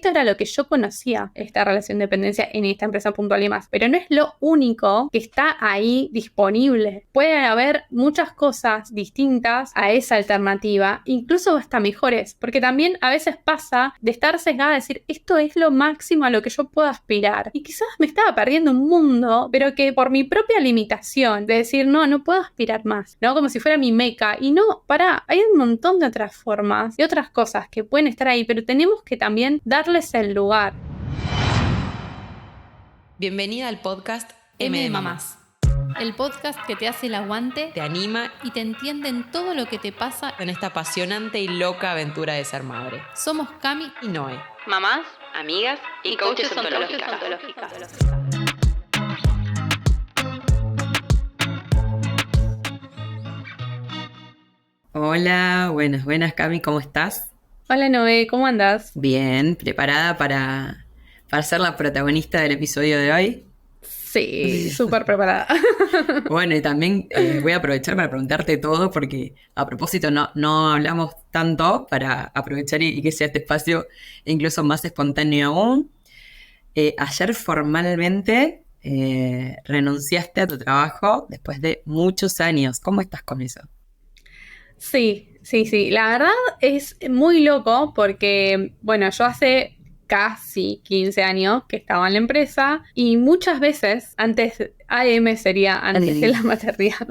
esto era lo que yo conocía, esta relación de dependencia en esta empresa puntual y más. Pero no es lo único que está ahí disponible. Puede haber muchas cosas distintas a esa alternativa, incluso hasta mejores, porque también a veces pasa de estar sesgada a decir, esto es lo máximo a lo que yo puedo aspirar. Y quizás me estaba perdiendo un mundo, pero que por mi propia limitación, de decir, no puedo aspirar más, ¿no? Como si fuera mi meca. Y no, pará, hay un montón de otras formas y otras cosas que pueden estar ahí, pero tenemos que también darles el lugar. Bienvenida al podcast M de Mamás. El podcast que te hace el aguante, Te anima y te entiende en todo lo que te pasa en esta apasionante y loca aventura de ser madre. Somos Cami Y Noé. Mamás, Amigas y coaches ontológicas. Hola, buenas Cami, ¿cómo estás? Hola Noé, ¿cómo andás? Bien, ¿preparada para ser la protagonista del episodio de hoy? Sí, súper preparada. Bueno, y también voy a aprovechar para preguntarte todo porque a propósito no hablamos tanto para aprovechar y que sea este espacio incluso más espontáneo aún. Ayer formalmente renunciaste a tu trabajo después de muchos años. ¿Cómo estás con eso? Sí. La verdad es muy loco porque, bueno, yo hace casi 15 años que estaba en la empresa y muchas veces, AM sería antes de la maternidad,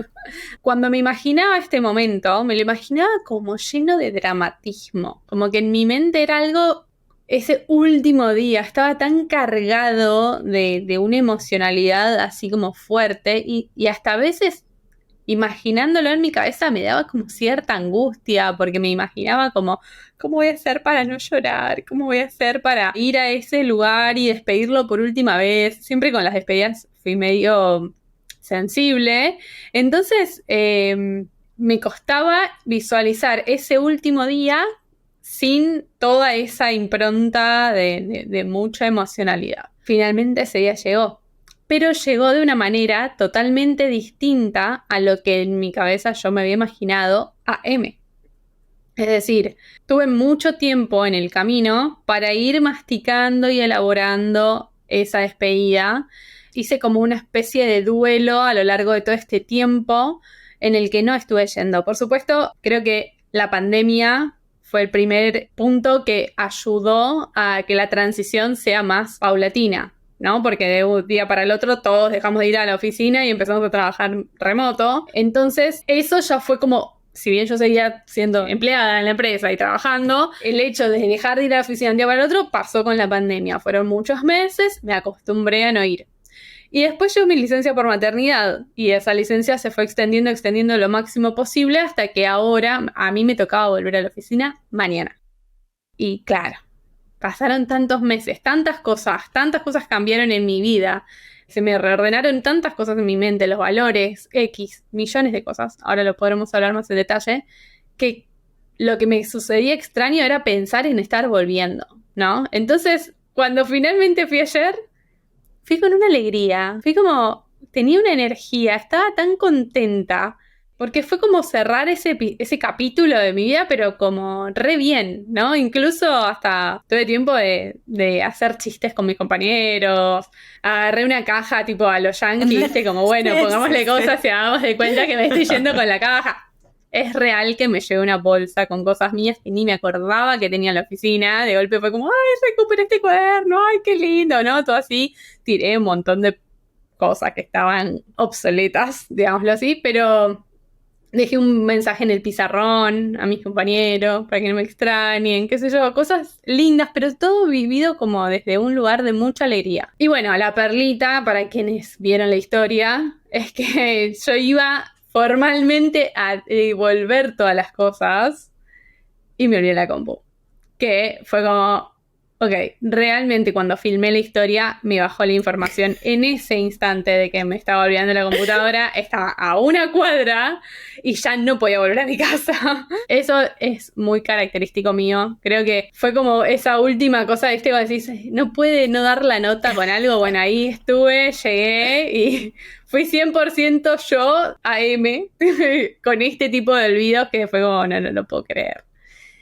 cuando me imaginaba este momento, me lo imaginaba como lleno de dramatismo, como que en mi mente era algo, ese último día estaba tan cargado de una emocionalidad así como fuerte y hasta a veces imaginándolo en mi cabeza me daba como cierta angustia porque me imaginaba como, ¿cómo voy a hacer para no llorar? ¿Cómo voy a hacer para ir a ese lugar y despedirlo por última vez? Siempre con las despedidas fui medio sensible. Entonces me costaba visualizar ese último día sin toda esa impronta de mucha emocionalidad. Finalmente ese día llegó. Pero llegó de una manera totalmente distinta a lo que en mi cabeza yo me había imaginado AM. Es decir, tuve mucho tiempo en el camino para ir masticando y elaborando esa despedida. Hice como una especie de duelo a lo largo de todo este tiempo en el que no estuve yendo. Por supuesto, creo que la pandemia fue el primer punto que ayudó a que la transición sea más paulatina, ¿no? Porque de un día para el otro todos dejamos de ir a la oficina y empezamos a trabajar remoto. Entonces, eso ya fue como, si bien yo seguía siendo empleada en la empresa y trabajando, el hecho de dejar de ir a la oficina de un día para el otro pasó con la pandemia. Fueron muchos meses, me acostumbré a no ir. Y después llegó mi licencia por maternidad y esa licencia se fue extendiendo lo máximo posible hasta que ahora a mí me tocaba volver a la oficina mañana. Y claro, pasaron tantos meses, tantas cosas cambiaron en mi vida, se me reordenaron tantas cosas en mi mente, los valores, millones de cosas, ahora lo podremos hablar más en detalle, que lo que me sucedía extraño era pensar en estar volviendo, ¿no? Entonces, cuando finalmente fui ayer, fui con una alegría, tenía una energía, estaba tan contenta, porque fue como cerrar ese capítulo de mi vida, pero como re bien, ¿no? Incluso hasta tuve tiempo de hacer chistes con mis compañeros, agarré una caja tipo a los yankees, ¿viste? Como bueno, pongámosle cosas y hagamos de cuenta que me estoy yendo con la caja. Es real que me llevé una bolsa con cosas mías que ni me acordaba que tenía en la oficina. De golpe fue como, ¡ay, recuperé este cuaderno! ¡Ay, qué lindo! ¿No? Todo así. Tiré un montón de cosas que estaban obsoletas, digámoslo así, pero dejé un mensaje en el pizarrón a mis compañeros para que no me extrañen, qué sé yo, cosas lindas, pero todo vivido como desde un lugar de mucha alegría. Y bueno, la perlita, para quienes vieron la historia, es que yo iba formalmente a devolver todas las cosas y me olvidé la compu. Que fue como, ok, realmente cuando filmé la historia me bajó la información en ese instante de que me estaba olvidando la computadora, estaba a una cuadra y ya no podía volver a mi casa. Eso es muy característico mío. Creo que fue como esa última cosa, ¿viste? Cuando decís, no puede no dar la nota con algo. Bueno, ahí estuve, llegué y fui 100% yo AM con este tipo de olvidos que fue como, no lo puedo creer.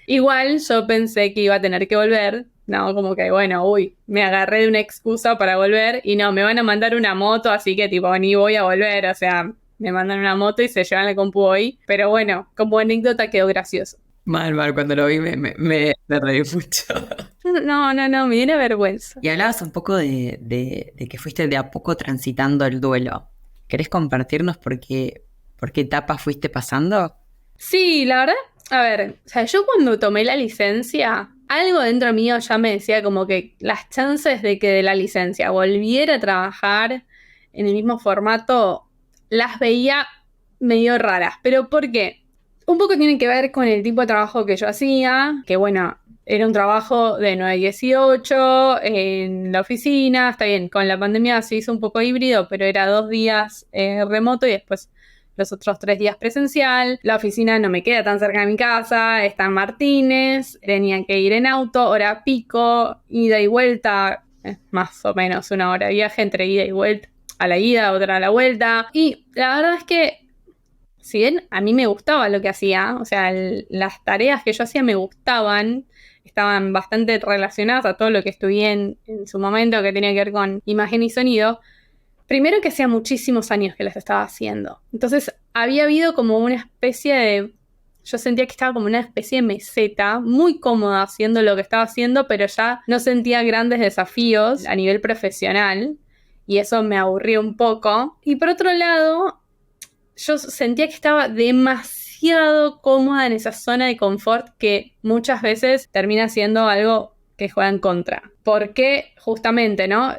Igual yo pensé que iba a tener que volver ¿no? Como que, bueno, me agarré de una excusa para volver y no, me van a mandar una moto, así que tipo, ni voy a volver, o sea, me mandan una moto y se llevan la compu hoy. Pero bueno, como anécdota quedó gracioso. Mal, cuando lo vi me reí mucho. No, me diera vergüenza. Y hablabas un poco de que fuiste de a poco transitando el duelo. ¿Querés compartirnos por qué etapa fuiste pasando? Sí, la verdad, a ver, o sea, yo cuando tomé la licencia, algo dentro mío ya me decía como que las chances de que de la licencia volviera a trabajar en el mismo formato, las veía medio raras. ¿Pero por qué? Un poco tiene que ver con el tipo de trabajo que yo hacía, que bueno, era un trabajo de 9 a 18 en la oficina, está bien, con la pandemia se hizo un poco híbrido, pero era 2 días remoto y después los otros 3 días presencial. La oficina no me queda tan cerca de mi casa, está en Martínez, tenía que ir en auto, hora pico, ida y vuelta, más o menos 1 hora de viaje entre ida y vuelta, a la ida, otra a la vuelta. Y la verdad es que, si bien a mí me gustaba lo que hacía, o sea, las tareas que yo hacía me gustaban, estaban bastante relacionadas a todo lo que estudié en su momento, que tenía que ver con imagen y sonido. Primero que hacía muchísimos años que las estaba haciendo. Entonces había habido como una especie de... Yo sentía que estaba como una especie de meseta, muy cómoda haciendo lo que estaba haciendo, pero ya no sentía grandes desafíos a nivel profesional. Y eso me aburrió un poco. Y por otro lado, yo sentía que estaba demasiado cómoda en esa zona de confort que muchas veces termina siendo algo que juega en contra. Porque justamente, ¿no?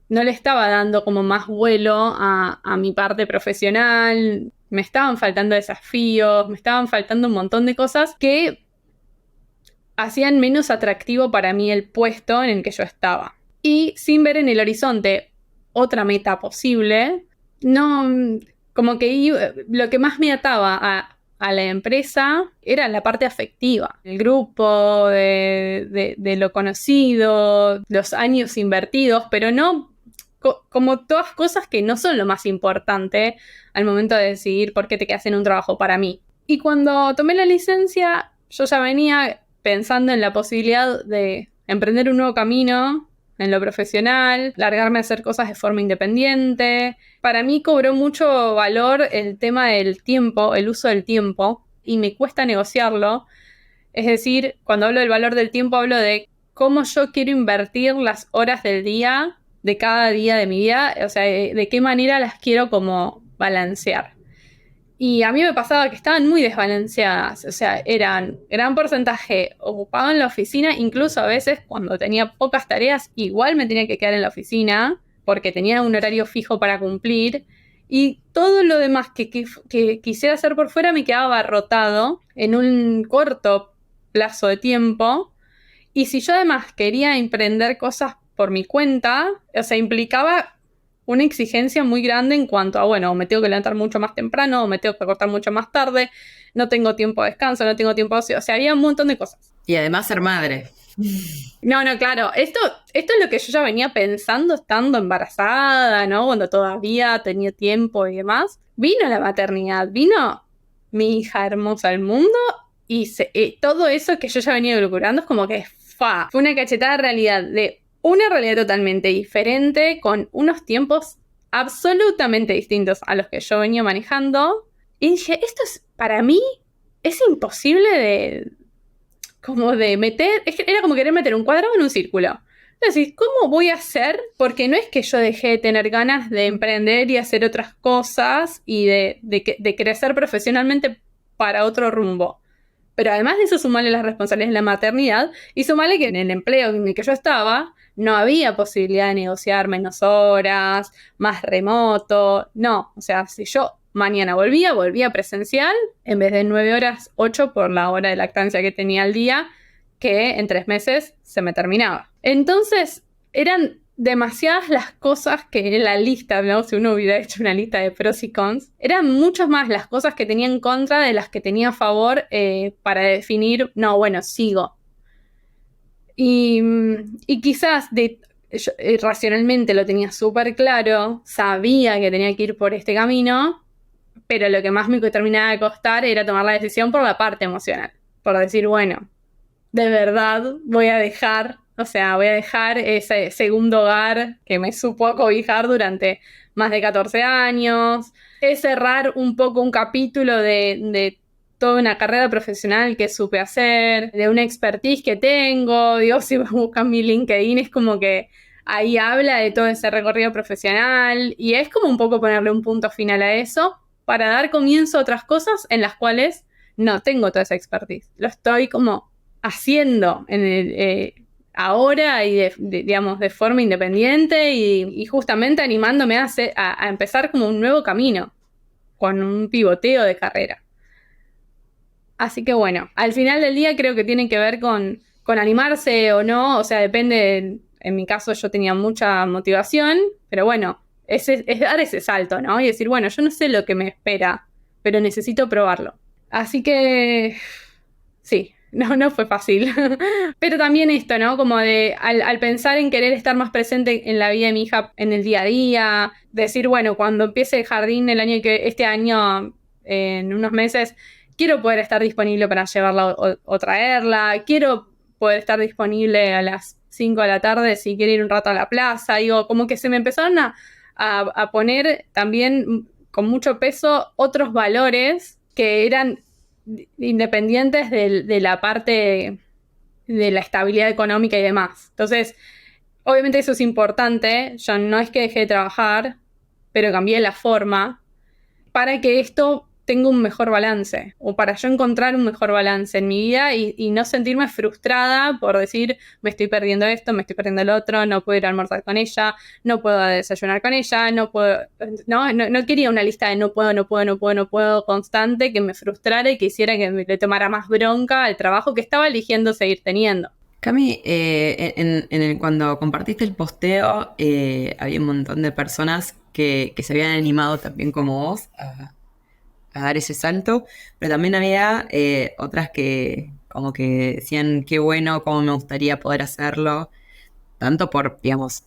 No le estaba dando como más vuelo a mi parte profesional, me estaban faltando desafíos, me estaban faltando un montón de cosas que hacían menos atractivo para mí el puesto en el que yo estaba. Y sin ver en el horizonte otra meta posible, no, como que lo que más me ataba a la empresa era la parte afectiva, el grupo, de lo conocido, los años invertidos, pero no como todas cosas que no son lo más importante al momento de decidir por qué te quedas en un trabajo para mí. Y cuando tomé la licencia, yo ya venía pensando en la posibilidad de emprender un nuevo camino en lo profesional, largarme a hacer cosas de forma independiente. Para mí cobró mucho valor el tema del tiempo, el uso del tiempo, y me cuesta negociarlo. Es decir, cuando hablo del valor del tiempo, hablo de cómo yo quiero invertir las horas del día, de cada día de mi vida, o sea, de qué manera las quiero como balancear. Y a mí me pasaba que estaban muy desbalanceadas, o sea, eran gran porcentaje ocupado en la oficina, incluso a veces cuando tenía pocas tareas, igual me tenía que quedar en la oficina, porque tenía un horario fijo para cumplir, y todo lo demás que quisiera hacer por fuera me quedaba abarrotado en un corto plazo de tiempo, y si yo además quería emprender cosas por mi cuenta, o sea, implicaba una exigencia muy grande en cuanto a, bueno, me tengo que levantar mucho más temprano, o me tengo que acostar mucho más tarde, no tengo tiempo de descanso, no tengo tiempo de ocio, o sea, había un montón de cosas. Y además ser madre. No, claro, esto es lo que yo ya venía pensando estando embarazada, ¿no? Cuando todavía tenía tiempo y demás. Vino la maternidad, vino mi hija hermosa al mundo y todo eso que yo ya venía procurando es como que fue una cachetada de realidad, de una realidad totalmente diferente, con unos tiempos absolutamente distintos a los que yo venía manejando. Y dije, esto es, para mí, es imposible de meter, era como querer meter un cuadrado en un círculo. Entonces, ¿cómo voy a hacer? Porque no es que yo dejé de tener ganas de emprender y hacer otras cosas y de crecer profesionalmente para otro rumbo. Pero además de eso, sumarle las responsabilidades de la maternidad y sumarle que en el empleo en el que yo estaba no había posibilidad de negociar menos horas, más remoto. No, o sea, si yo mañana volvía presencial, en vez de 9 horas, 8 por la hora de lactancia que tenía al día, que en 3 meses se me terminaba. Entonces, eran demasiadas las cosas que en la lista, ¿no? Si uno hubiera hecho una lista de pros y cons, eran muchas más las cosas que tenía en contra de las que tenía a favor para definir, no, bueno, sigo. Y quizás yo, racionalmente lo tenía súper claro, sabía que tenía que ir por este camino, pero lo que más me terminaba de costar era tomar la decisión por la parte emocional, por decir, bueno, de verdad voy a dejar O sea, voy a dejar ese segundo hogar que me supo acobijar durante más de 14 años. Es cerrar un poco un capítulo de toda una carrera profesional que supe hacer, de una expertise que tengo. Digo, si buscan mi LinkedIn es como que ahí habla de todo ese recorrido profesional y es como un poco ponerle un punto final a eso para dar comienzo a otras cosas en las cuales no tengo toda esa expertise. Lo estoy como haciendo ahora y digamos, de forma independiente y justamente animándome a empezar como un nuevo camino con un pivoteo de carrera. Así que bueno, al final del día creo que tiene que ver con animarse o no, o sea, depende, en mi caso yo tenía mucha motivación, pero bueno, es dar ese salto, ¿no? Y decir, bueno, yo no sé lo que me espera, pero necesito probarlo. Así que sí, no fue fácil. Pero también esto, ¿no? Como al pensar en querer estar más presente en la vida de mi hija en el día a día, decir, bueno, cuando empiece el jardín este año, en unos meses, quiero poder estar disponible para llevarla o traerla, quiero poder estar disponible a las 5 de la tarde si quiere ir un rato a la plaza. Digo, como que se me empezaron a poner también con mucho peso otros valores que eran independientes de la parte de la estabilidad económica y demás. Entonces, obviamente eso es importante. Yo no es que dejé de trabajar, pero cambié la forma para que esto tenga un mejor balance o para yo encontrar un mejor balance en mi vida y no sentirme frustrada por decir me estoy perdiendo esto, me estoy perdiendo el otro, no puedo ir a almorzar con ella, no puedo desayunar con ella, no quería una lista de no puedo constante que me frustrara y que hiciera que le tomara más bronca al trabajo que estaba eligiendo seguir teniendo. Cami, cuando compartiste el posteo, había un montón de personas que se habían animado también como vos a dar ese salto, pero también había otras que como que decían qué bueno, cómo me gustaría poder hacerlo, tanto por, digamos,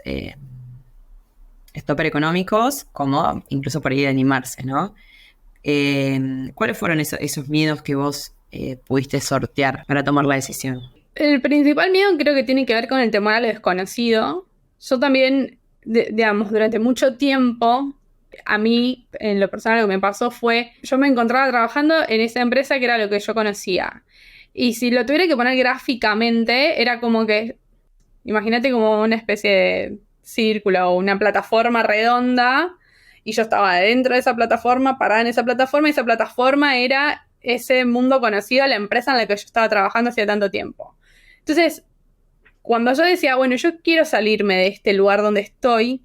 stopper económicos, como incluso por ir a animarse, ¿no? ¿Cuáles fueron esos miedos que vos pudiste sortear para tomar la decisión? El principal miedo creo que tiene que ver con el temor a lo desconocido. Yo también, digamos, durante mucho tiempo, a mí, en lo personal, lo que me pasó fue, yo me encontraba trabajando en esa empresa que era lo que yo conocía. Y si lo tuviera que poner gráficamente, era como que, imagínate como una especie de círculo o una plataforma redonda, y yo estaba dentro de esa plataforma, parada en esa plataforma, y esa plataforma era ese mundo conocido, la empresa en la que yo estaba trabajando hacía tanto tiempo. Entonces, cuando yo decía, bueno, yo quiero salirme de este lugar donde estoy,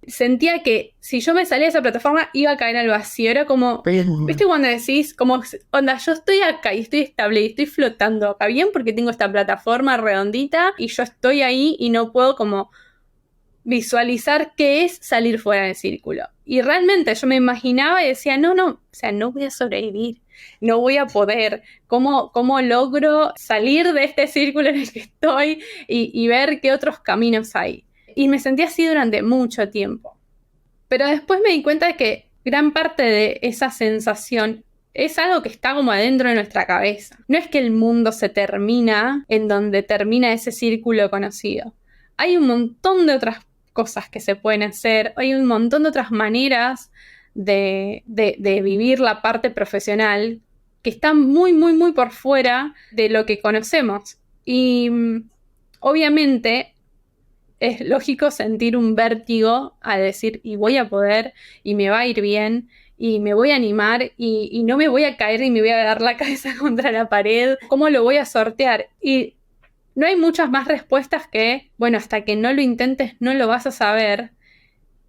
sentía que si yo me salía de esa plataforma iba a caer al vacío. Era como, ¿viste cuando decís, como, onda, yo estoy acá y estoy estable y estoy flotando acá bien porque tengo esta plataforma redondita y yo estoy ahí y no puedo como visualizar qué es salir fuera del círculo? Y realmente yo me imaginaba y decía, no, o sea, no voy a sobrevivir, no voy a poder. ¿Cómo logro salir de este círculo en el que estoy y ver qué otros caminos hay? Y me sentí así durante mucho tiempo. Pero después me di cuenta de que gran parte de esa sensación es algo que está como adentro de nuestra cabeza. No es que el mundo se termina en donde termina ese círculo conocido. Hay un montón de otras cosas que se pueden hacer, hay un montón de otras maneras de vivir la parte profesional que están muy, muy, muy por fuera de lo que conocemos. Y obviamente es lógico sentir un vértigo a decir, y voy a poder, y me va a ir bien, y me voy a animar, y no me voy a caer y me voy a dar la cabeza contra la pared. ¿Cómo lo voy a sortear? Y no hay muchas más respuestas que, bueno, hasta que no lo intentes no lo vas a saber.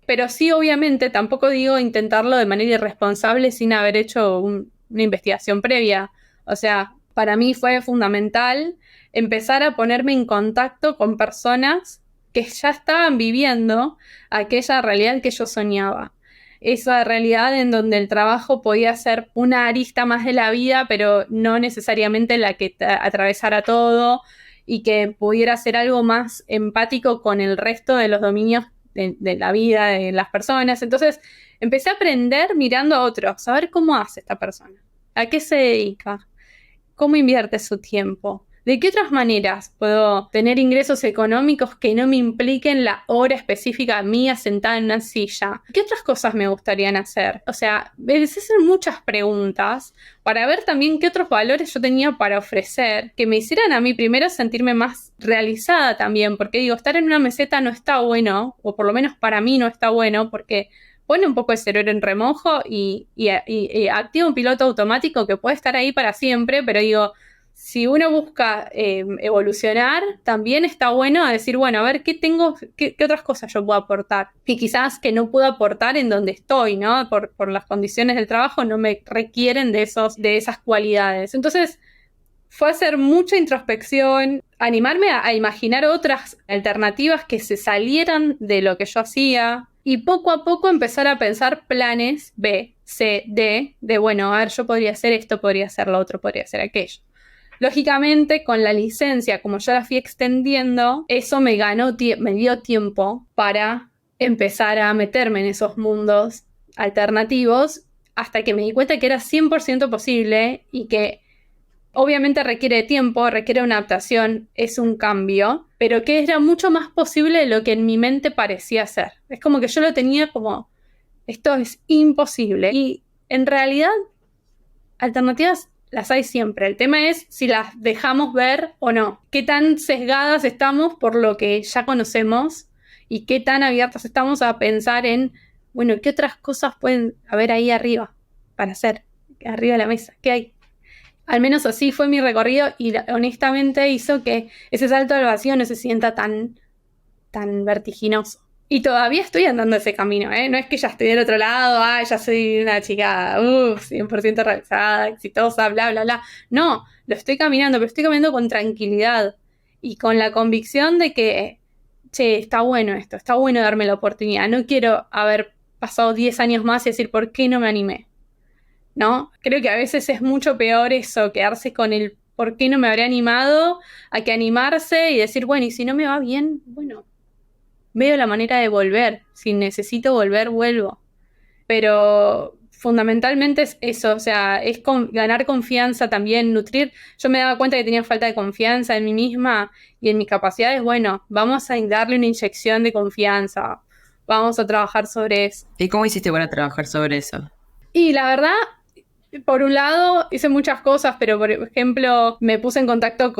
Pero sí, obviamente, tampoco digo intentarlo de manera irresponsable sin haber hecho una investigación previa. O sea, para mí fue fundamental empezar a ponerme en contacto con personas que ya estaban viviendo aquella realidad que yo soñaba. Esa realidad en donde el trabajo podía ser una arista más de la vida, pero no necesariamente la que atravesara todo, y que pudiera ser algo más empático con el resto de los dominios de la vida de las personas. Entonces empecé a aprender mirando a otros, a ver cómo hace esta persona, a qué se dedica, cómo invierte su tiempo, ¿de qué otras maneras puedo tener ingresos económicos que no me impliquen la hora específica mía sentada en una silla? ¿Qué otras cosas me gustarían hacer? O sea, empecé a hacer muchas preguntas para ver también qué otros valores yo tenía para ofrecer, que me hicieran a mí primero sentirme más realizada también, porque digo, estar en una meseta no está bueno, o por lo menos para mí no está bueno, porque pone un poco el cerebro en remojo y activa un piloto automático que puede estar ahí para siempre, pero digo, si uno busca evolucionar, también está bueno a decir, bueno, a ver, ¿qué otras cosas yo puedo aportar? Y quizás que no puedo aportar en donde estoy, ¿no? Por las condiciones del trabajo no me requieren de esas cualidades. Entonces, fue hacer mucha introspección, animarme a imaginar otras alternativas que se salieran de lo que yo hacía y poco a poco empezar a pensar planes B, C, D, de bueno, a ver, yo podría hacer esto, podría hacer lo otro, podría hacer aquello. Lógicamente, con la licencia, como yo la fui extendiendo, eso me dio tiempo para empezar a meterme en esos mundos alternativos hasta que me di cuenta que era 100% posible y que obviamente requiere tiempo, requiere una adaptación, es un cambio, pero que era mucho más posible de lo que en mi mente parecía ser. Es como que yo lo tenía como, esto es imposible. Y en realidad, alternativas las hay siempre. El tema es si las dejamos ver o no. Qué tan sesgadas estamos por lo que ya conocemos y qué tan abiertas estamos a pensar en, bueno, ¿qué otras cosas pueden haber ahí arriba para hacer? Arriba de la mesa, ¿qué hay? Al menos así fue mi recorrido y honestamente hizo que ese salto al vacío no se sienta tan vertiginoso. Y todavía estoy andando ese camino, ¿eh? No es que ya estoy del otro lado, ya soy una chica 100% realizada, exitosa, bla, bla, bla. No, lo estoy caminando, pero estoy caminando con tranquilidad y con la convicción de que, che, está bueno esto, está bueno darme la oportunidad. No quiero haber pasado 10 años más y decir, ¿por qué no me animé? ¿No? Creo que a veces es mucho peor eso, quedarse con el ¿por qué no me habré animado? A que animarse y decir, bueno, y si no me va bien, bueno, veo la manera de volver. Si necesito volver, vuelvo. Pero fundamentalmente es eso, o sea, es ganar confianza también, nutrir. Yo me daba cuenta que tenía falta de confianza en mí misma y en mis capacidades. Bueno, vamos a darle una inyección de confianza. Vamos a trabajar sobre eso. ¿Y cómo hiciste para trabajar sobre eso? Y la verdad, por un lado, hice muchas cosas, pero por ejemplo, me puse en contacto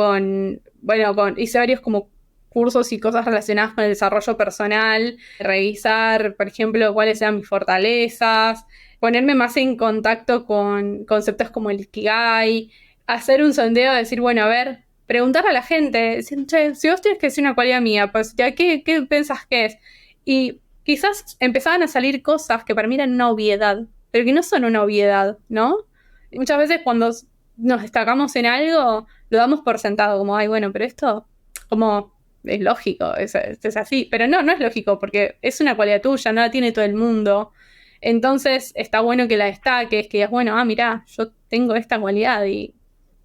hice varios como cursos y cosas relacionadas con el desarrollo personal, revisar, por ejemplo, cuáles eran mis fortalezas, ponerme más en contacto con conceptos como el Ikigai, hacer un sondeo, decir, bueno, a ver, preguntar a la gente, decir, che, si vos tienes que decir una cualidad mía, pues, ¿qué pensás que es? Y quizás empezaban a salir cosas que para mí eran una obviedad, pero que no son una obviedad, ¿no? Y muchas veces cuando nos destacamos en algo, lo damos por sentado, como, ay, bueno, pero esto, como, es lógico, es así. Pero no es lógico, porque es una cualidad tuya, no la tiene todo el mundo. Entonces, está bueno que la destaques, que digas, bueno, mirá, yo tengo esta cualidad y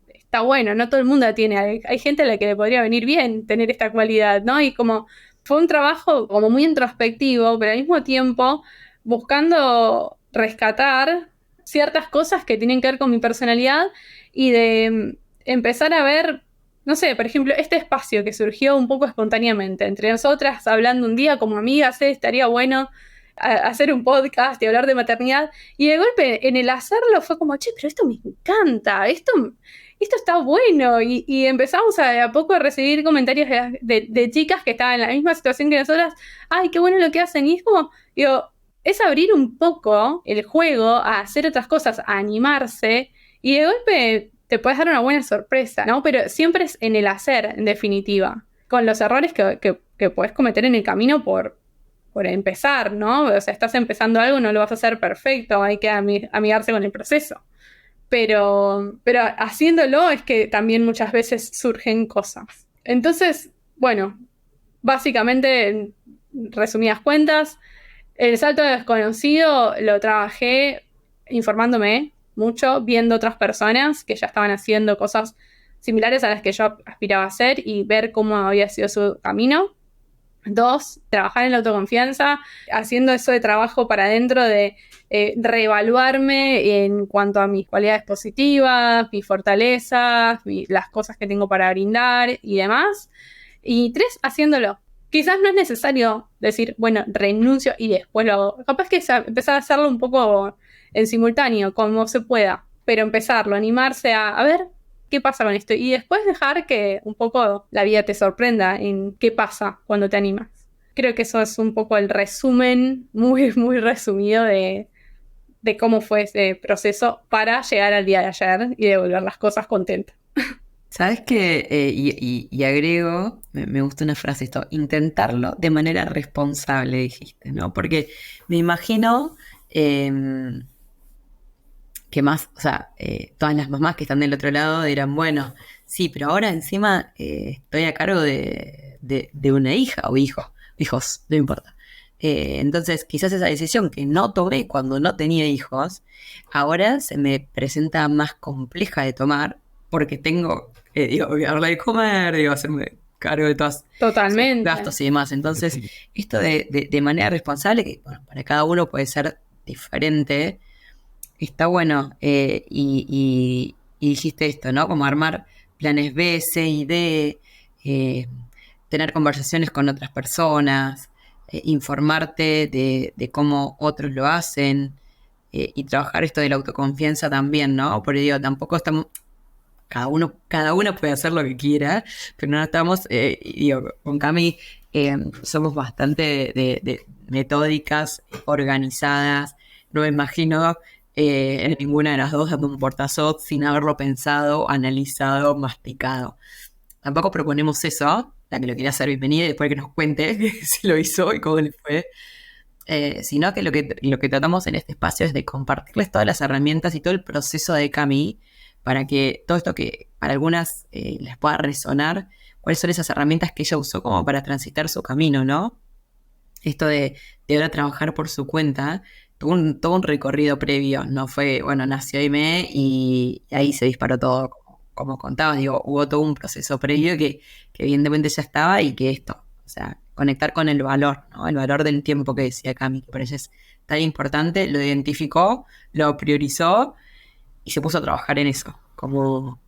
está bueno, no todo el mundo la tiene. Hay gente a la que le podría venir bien tener esta cualidad, ¿no? Y como fue un trabajo como muy introspectivo, pero al mismo tiempo buscando rescatar ciertas cosas que tienen que ver con mi personalidad y de empezar a ver, no sé, por ejemplo, este espacio que surgió un poco espontáneamente entre nosotras, hablando un día como amigas, estaría bueno hacer un podcast y hablar de maternidad, y de golpe en el hacerlo fue como, che, pero esto me encanta, esto está bueno, y empezamos a poco a recibir comentarios de chicas que estaban en la misma situación que nosotras, ay, qué bueno lo que hacen, y es como, digo, es abrir un poco el juego a hacer otras cosas, a animarse, y de golpe te puedes dar una buena sorpresa, ¿no? Pero siempre es en el hacer, en definitiva, con los errores que puedes cometer en el camino por empezar, ¿no? O sea, estás empezando algo, no lo vas a hacer perfecto, hay que amigarse con el proceso. Pero haciéndolo es que también muchas veces surgen cosas. Entonces, bueno, básicamente, en resumidas cuentas, el salto de desconocido lo trabajé informándome mucho, viendo otras personas que ya estaban haciendo cosas similares a las que yo aspiraba a hacer y ver cómo había sido su camino. 2, trabajar en la autoconfianza, haciendo eso de trabajo para adentro de reevaluarme en cuanto a mis cualidades positivas, mis fortalezas, las cosas que tengo para brindar y demás. Y 3, haciéndolo. Quizás no es necesario decir, bueno, renuncio y después lo hago. Capaz que empezar a hacerlo un poco en simultáneo, como se pueda. Pero empezarlo, animarse a ver qué pasa con esto. Y después dejar que un poco la vida te sorprenda en qué pasa cuando te animas. Creo que eso es un poco el resumen, muy, muy resumido de cómo fue ese proceso para llegar al día de ayer y devolver las cosas contenta. ¿Sabes qué? Y agrego, me gusta una frase esto, intentarlo de manera responsable, dijiste, ¿no? Porque me imagino que más, o sea, todas las mamás que están del otro lado dirán, bueno, sí, pero ahora encima estoy a cargo de una hija o hijos, no importa. Entonces, quizás esa decisión que no tomé cuando no tenía hijos, ahora se me presenta más compleja de tomar porque tengo, que darle de comer, hacerme cargo de todos Totalmente. gastos y demás. Entonces, esto de manera responsable, que bueno, para cada uno puede ser diferente, está bueno. Y dijiste esto, ¿no? Como armar planes B, C y D, tener conversaciones con otras personas, informarte de cómo otros lo hacen, y trabajar esto de la autoconfianza también, ¿no? Porque digo, tampoco estamos... Cada uno puede hacer lo que quiera, pero no estamos, con Cami somos bastante de metódicas, organizadas. No me imagino en ninguna de las dos dando un portazo sin haberlo pensado, analizado, masticado. Tampoco proponemos eso, la que lo quiera hacer bienvenida y después que nos cuente si lo hizo y cómo le fue. Sino que lo que tratamos en este espacio es de compartirles todas las herramientas y todo el proceso de Cami para que todo esto que para algunas les pueda resonar, cuáles son esas herramientas que ella usó como para transitar su camino, ¿no? Esto de ahora trabajar por su cuenta, tuvo todo un recorrido previo, no fue, bueno, nació Aimee y ahí se disparó todo, como contabas, digo, hubo todo un proceso previo que evidentemente ya estaba y que esto, o sea, conectar con el valor, ¿no? El valor del tiempo que decía Cami, que por ella es tan importante, lo identificó, lo priorizó y se puso a trabajar en eso, como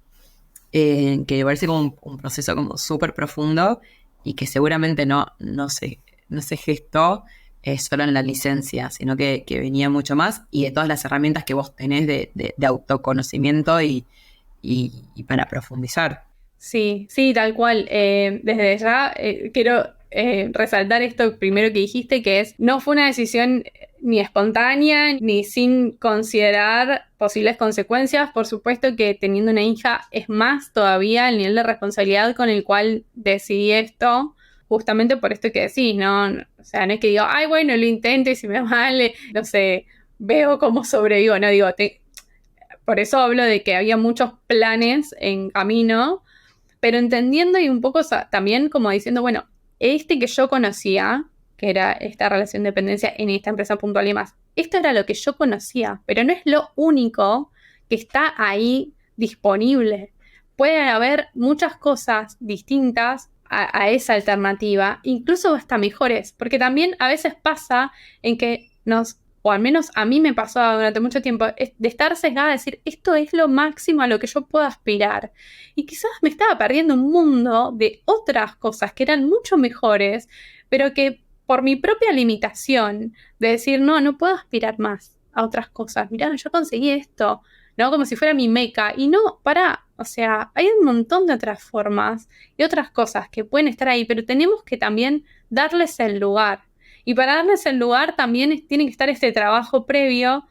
que me parece como un proceso como súper profundo y que seguramente no se gestó solo en la licencia, sino que venía mucho más y de todas las herramientas que vos tenés de autoconocimiento y para profundizar. Sí, tal cual. Desde ya quiero resaltar esto primero que dijiste, que no fue una decisión ni espontánea, ni sin considerar posibles consecuencias. Por supuesto que teniendo una hija es más todavía el nivel de responsabilidad con el cual decidí esto, justamente por esto que decís, ¿no? O sea, no es que digo, ay, bueno, lo intento y si me vale, no sé, veo cómo sobrevivo, no digo, por eso hablo de que había muchos planes en camino, pero entendiendo y un poco también como diciendo, bueno, que yo conocía, que era esta relación de dependencia en esta empresa puntual y demás, esto era lo que yo conocía, pero no es lo único que está ahí disponible. Pueden haber muchas cosas distintas a esa alternativa, incluso hasta mejores, porque también a veces pasa en que o al menos a mí me pasó durante mucho tiempo, de estar sesgada, de decir, esto es lo máximo a lo que yo puedo aspirar. Y quizás me estaba perdiendo un mundo de otras cosas que eran mucho mejores, pero que por mi propia limitación de decir, no puedo aspirar más a otras cosas. Mirá, yo conseguí esto, ¿no? Como si fuera mi meca. Y no, o sea, hay un montón de otras formas y otras cosas que pueden estar ahí, pero tenemos que también darles el lugar. Y para darles el lugar también tiene que estar este trabajo previo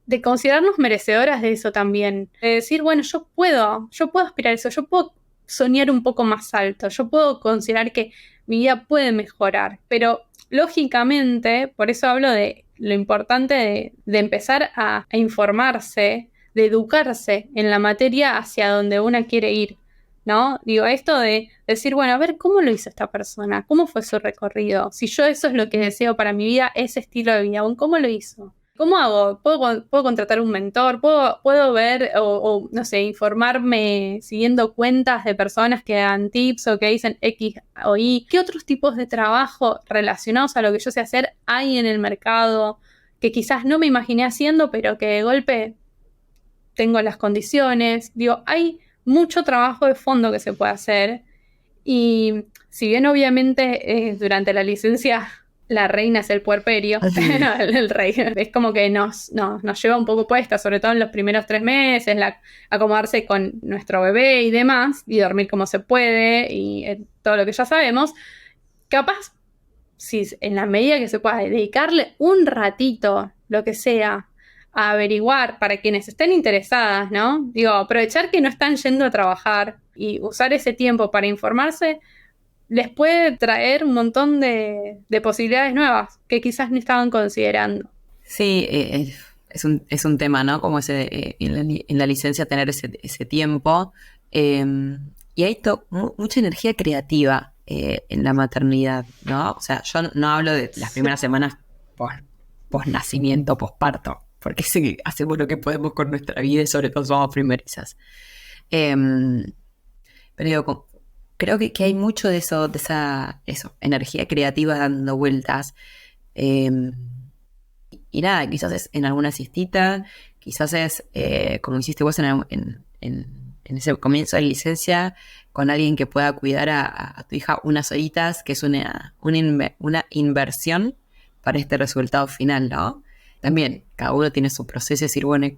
de considerarnos merecedoras de eso también. De decir, bueno, yo puedo aspirar a eso, yo puedo soñar un poco más alto, yo puedo considerar que mi vida puede mejorar. Pero lógicamente, por eso hablo de lo importante de empezar a informarse, de educarse en la materia hacia donde una quiere ir, ¿no? Digo, esto de decir, bueno, a ver, ¿cómo lo hizo esta persona? ¿Cómo fue su recorrido? Si yo eso es lo que deseo para mi vida, ese estilo de vida, ¿cómo lo hizo? ¿Cómo hago? ¿Puedo contratar un mentor? ¿Puedo ver o, no sé, informarme siguiendo cuentas de personas que dan tips o que dicen X o Y? ¿Qué otros tipos de trabajo relacionados a lo que yo sé hacer hay en el mercado que quizás no me imaginé haciendo, pero que de golpe tengo las condiciones? Digo, hay mucho trabajo de fondo que se puede hacer y si bien obviamente durante la licencia la reina es el puerperio, el rey, es como que nos lleva un poco puesta, sobre todo en los primeros 3 meses, acomodarse con nuestro bebé y demás, y dormir como se puede, y todo lo que ya sabemos. Capaz, si en la medida que se pueda, dedicarle un ratito, lo que sea, a averiguar para quienes estén interesadas, ¿no? Digo, aprovechar que no están yendo a trabajar y usar ese tiempo para informarse, les puede traer un montón de posibilidades nuevas que quizás no estaban considerando. Sí, es un tema, ¿no? Como ese, en la licencia tener ese tiempo. Y hay mucha energía creativa en la maternidad, ¿no? O sea, yo no hablo de las primeras semanas post nacimiento, posparto, porque sí que hacemos lo que podemos con nuestra vida y sobre todo somos primerizas. Pero digo, creo que hay mucho de esa energía creativa dando vueltas. Y nada, quizás es en alguna siestita, quizás es como hiciste vos en ese comienzo de licencia, con alguien que pueda cuidar a tu hija unas horitas, que es una inversión para este resultado final, ¿no? También, cada uno tiene su proceso de decir, bueno,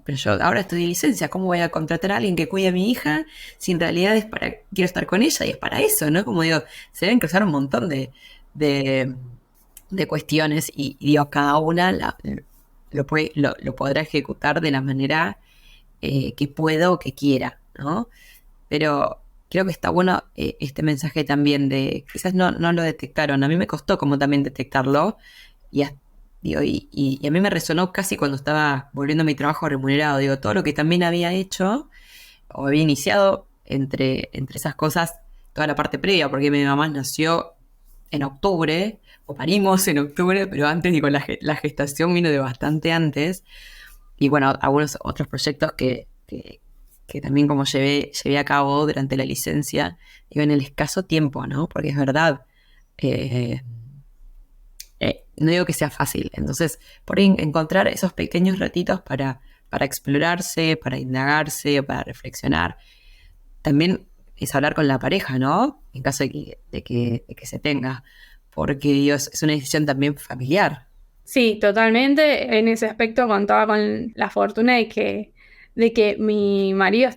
pero yo ahora estoy de licencia, ¿cómo voy a contratar a alguien que cuide a mi hija si en realidad quiero estar con ella y es para eso, ¿no? Como digo, se deben cruzar un montón de cuestiones y digo, cada una lo podrá ejecutar de la manera que pueda o que quiera, ¿no? Pero creo que está bueno este mensaje también de, quizás no lo detectaron, a mí me costó como también detectarlo y a mí me resonó casi cuando estaba volviendo a mi trabajo remunerado, digo, todo lo que también había hecho o había iniciado entre esas cosas, toda la parte previa, porque mi mamá nació en octubre, o parimos en octubre, pero antes, digo, la gestación vino de bastante antes, y bueno, algunos otros proyectos que también como llevé a cabo durante la licencia, digo, en el escaso tiempo, ¿no? Porque es verdad, no digo que sea fácil, entonces por ahí encontrar esos pequeños ratitos para explorarse, para indagarse, para reflexionar. También es hablar con la pareja, ¿no? En caso de que se tenga, porque Dios, es una decisión también familiar. Sí, totalmente. En ese aspecto contaba con la fortuna de que mi marido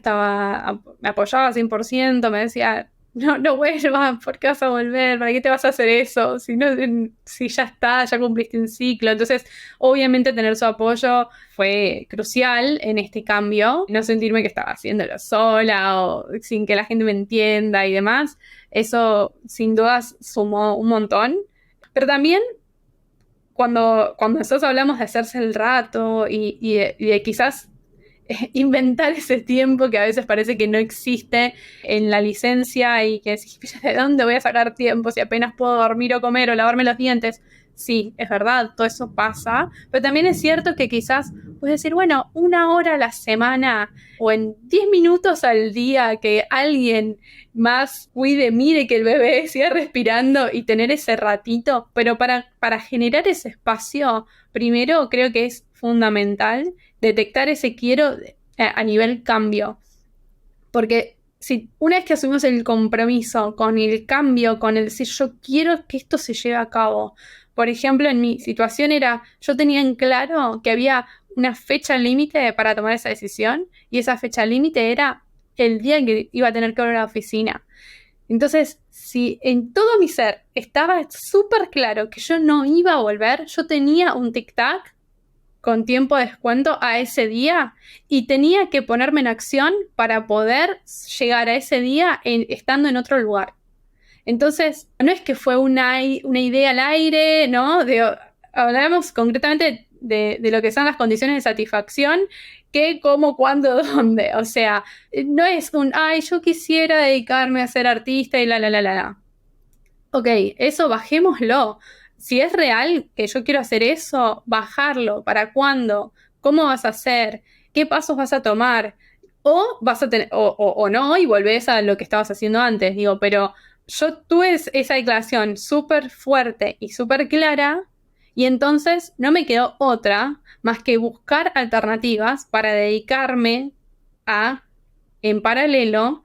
me apoyaba 100%, me decía, no vuelvas, ¿por qué vas a volver? ¿Para qué te vas a hacer eso? Si ya está, ya cumpliste un ciclo. Entonces, obviamente tener su apoyo fue crucial en este cambio. No sentirme que estaba haciéndolo sola o sin que la gente me entienda y demás. Eso, sin dudas, sumó un montón. Pero también cuando nosotros hablamos de hacerse el rato y de quizás inventar ese tiempo que a veces parece que no existe en la licencia y que decís, ¿de dónde voy a sacar tiempo si apenas puedo dormir o comer o lavarme los dientes? Sí, es verdad, todo eso pasa, pero también es cierto que quizás puedes decir, bueno, 1 hora a la semana o en 10 minutos al día que alguien más cuide, mire que el bebé siga respirando y tener ese ratito, pero para generar ese espacio, primero creo que es fundamental detectar ese quiero a nivel cambio, porque si una vez que asumimos el compromiso con el cambio, con el decir yo quiero que esto se lleve a cabo, por ejemplo, en mi situación yo tenía en claro que había una fecha límite para tomar esa decisión y esa fecha límite era el día en que iba a tener que volver a la oficina. Entonces, si en todo mi ser estaba súper claro que yo no iba a volver, yo tenía un tic-tac con tiempo de descuento a ese día y tenía que ponerme en acción para poder llegar a ese día estando en otro lugar. Entonces, no es que fue una idea al aire, ¿no? Hablamos concretamente de lo que son las condiciones de satisfacción, qué, cómo, cuándo, dónde. O sea, no es yo quisiera dedicarme a ser artista y la. Ok, eso bajémoslo. si es real que yo quiero hacer eso, bajarlo, ¿para cuándo? ¿Cómo vas a hacer? ¿Qué pasos vas a tomar? O vas a tener, o no, y volvés a lo que estabas haciendo antes, digo, pero yo tuve esa declaración súper fuerte y súper clara, y entonces no me quedó otra más que buscar alternativas para dedicarme a, en paralelo,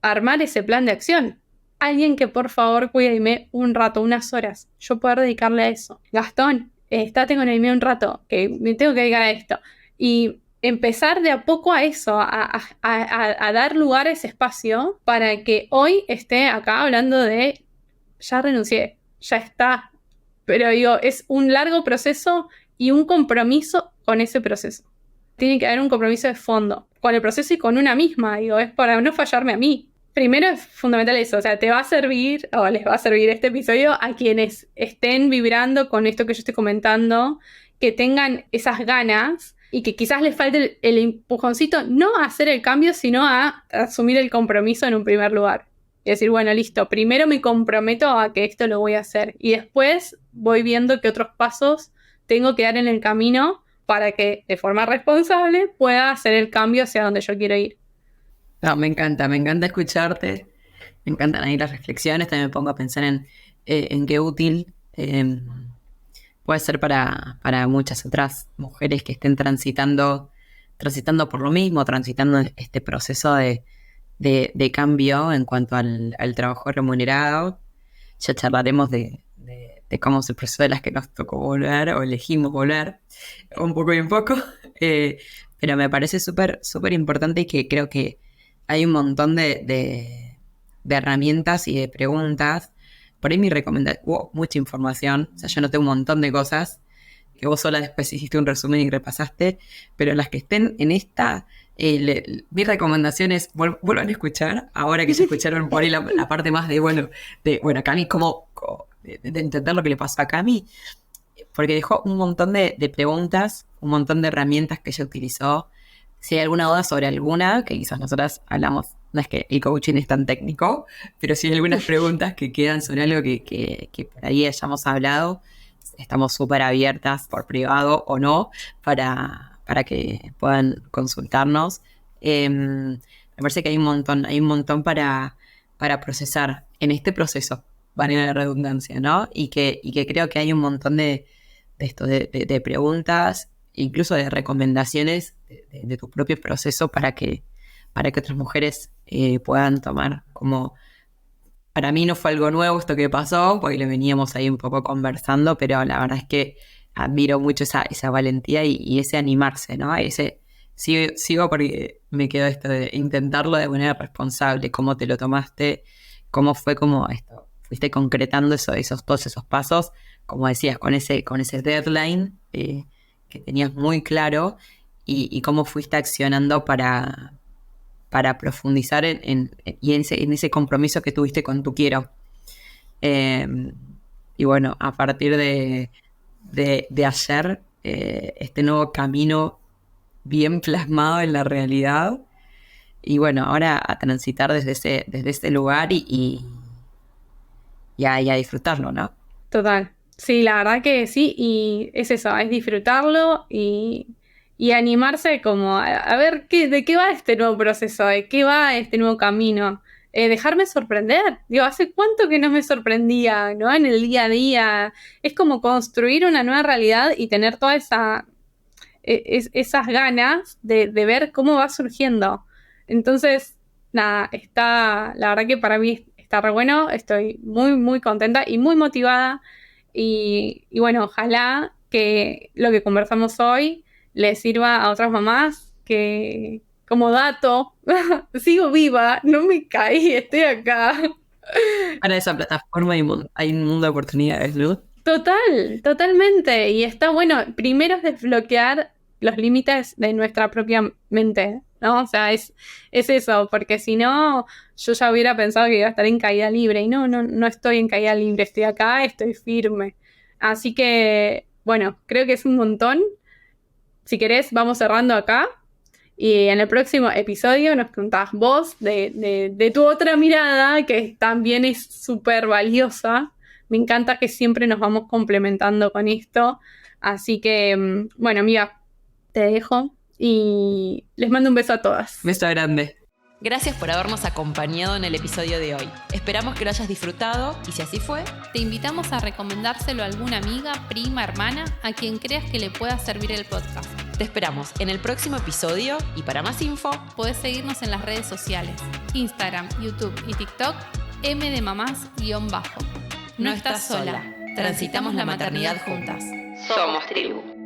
armar ese plan de acción. Alguien que por favor cuídeme un rato, unas horas, yo poder dedicarle a eso. Gastón, estate con el mío un rato, que me tengo que dedicar a esto. Y empezar de a poco a eso, a dar lugar a ese espacio para que hoy esté acá hablando de ya renuncié, ya está. Pero digo, es un largo proceso y un compromiso con ese proceso. Tiene que haber un compromiso de fondo con el proceso y con una misma, digo, es para no fallarme a mí. Primero es fundamental eso, o sea, te va a servir o les va a servir este episodio a quienes estén vibrando con esto que yo estoy comentando, que tengan esas ganas y que quizás les falte el empujoncito, no a hacer el cambio, sino a asumir el compromiso en un primer lugar. Y decir, bueno, listo, primero me comprometo a que esto lo voy a hacer y después voy viendo qué otros pasos tengo que dar en el camino para que de forma responsable pueda hacer el cambio hacia donde yo quiero ir. No, me encanta escucharte, me encantan ahí las reflexiones, también me pongo a pensar en qué útil puede ser para muchas otras mujeres que estén transitando por lo mismo, transitando este proceso de cambio en cuanto al trabajo remunerado. Ya charlaremos de cómo es el proceso de las que nos tocó volver o elegimos volver, un poco y un poco, pero me parece súper importante y que creo que hay un montón de herramientas y de preguntas. Por ahí mi recomendación, mucha información, o sea, yo noté un montón de cosas que vos sola después hiciste un resumen y repasaste, pero las que estén en esta, mi recomendación es vuelvan a escuchar, ahora que ya escucharon por ahí la parte más de Cami, de entender lo que le pasó a Cami, porque dejó un montón de preguntas, un montón de herramientas que ella utilizó. Si hay alguna duda sobre alguna, que quizás nosotras hablamos, no es que el coaching es tan técnico, pero si hay algunas preguntas que quedan sobre algo que por ahí hayamos hablado, estamos súper abiertas por privado o no para que puedan consultarnos. Me parece que hay un montón para procesar en este proceso, valga la redundancia, ¿no? Y que creo que hay un montón de preguntas, incluso de recomendaciones de tu propio proceso para que otras mujeres puedan tomar. Como para mí no fue algo nuevo esto que pasó, porque lo veníamos ahí un poco conversando, pero la verdad es que admiro mucho esa valentía y ese animarse, ¿no? Sigo porque me quedó esto de intentarlo de manera responsable, cómo te lo tomaste, cómo fue como esto, fuiste concretando todos esos pasos, como decías, con ese deadline que tenías muy claro y cómo fuiste accionando para profundizar en ese compromiso que tuviste con tu quiero. Y bueno, a partir de ayer, este nuevo camino bien plasmado en la realidad. Y bueno, ahora a transitar desde ese lugar y a disfrutarlo, ¿no? Total. Sí, la verdad que sí, y es eso, es disfrutarlo y animarse como a ver de qué va este nuevo proceso, de qué va este nuevo camino. Dejarme sorprender. Digo, ¿hace cuánto que no me sorprendía, ¿no? En el día a día. Es como construir una nueva realidad y tener toda esas ganas de ver cómo va surgiendo. Entonces, nada, la verdad que para mí está re bueno, estoy muy, muy contenta y muy motivada. Y bueno, ojalá que lo que conversamos hoy le sirva a otras mamás que, como dato, sigo viva, no me caí, estoy acá. Para esa plataforma hay un mundo de oportunidades, ¿no? Totalmente. Y está bueno, primero es desbloquear los límites de nuestra propia mente, ¿no? O sea, es eso, porque si no, yo ya hubiera pensado que iba a estar en caída libre. Y no estoy en caída libre, estoy acá, estoy firme. Así que, bueno, creo que es un montón. Si querés, vamos cerrando acá. Y en el próximo episodio nos contás vos de tu otra mirada, que también es súper valiosa Me encanta que siempre nos vamos complementando con esto. Así que, bueno, amiga, te dejo y les mando un beso a todas. Beso grande. Gracias por habernos acompañado en el episodio de hoy. Esperamos que lo hayas disfrutado y si así fue, Te invitamos a recomendárselo a alguna amiga, prima, hermana, a quien creas que le pueda servir el podcast. te esperamos en el próximo episodio y para más info, Podés seguirnos en las redes sociales, Instagram, YouTube y TikTok, mdemamás_. No estás sola. Transitamos la maternidad juntas. somos tribu.